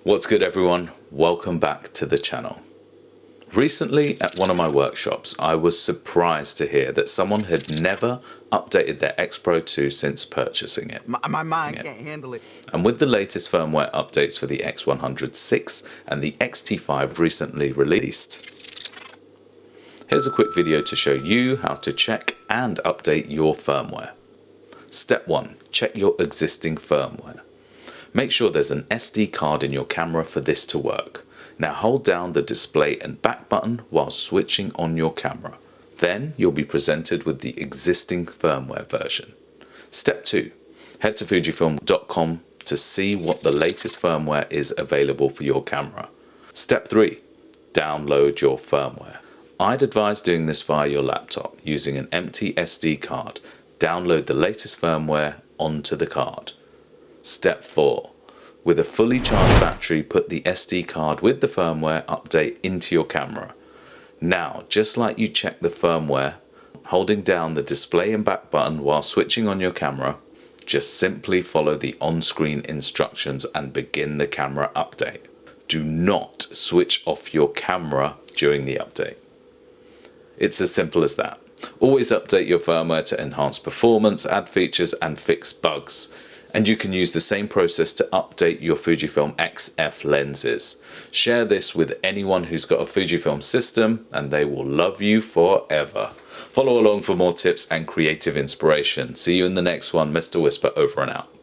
What's good everyone? Welcome back to the channel. Recently at one of my workshops, I was surprised to hear that someone had never updated their Xpro 2 since purchasing it. My mind can't handle it. And with the latest firmware updates for the X100-6 and the XT5 recently released, here's a quick video to show you how to check and update your firmware. Step 1. Check your existing firmware. Make sure there's an SD card in your camera for this to work. Now hold down the display and back button while switching on your camera. Then you'll be presented with the existing firmware version. Step 2. Head to Fujifilm.com to see what the latest firmware is available for your camera. Step 3. Download your firmware. I'd advise doing this via your laptop using an empty SD card. Download the latest firmware onto the card. Step 4. With a fully charged battery, put the SD card with the firmware update into your camera. Now, just like you check the firmware, holding down the display and back button while switching on your camera, just simply follow the on-screen instructions and begin the camera update. Do not switch off your camera during the update. It's as simple as that. Always update your firmware to enhance performance, add features and fix bugs. And you can use the same process to update your Fujifilm XF lenses. Share this with anyone who's got a Fujifilm system and they will love you forever. Follow along for more tips and creative inspiration. See you in the next one. Mr. Whisper over and out.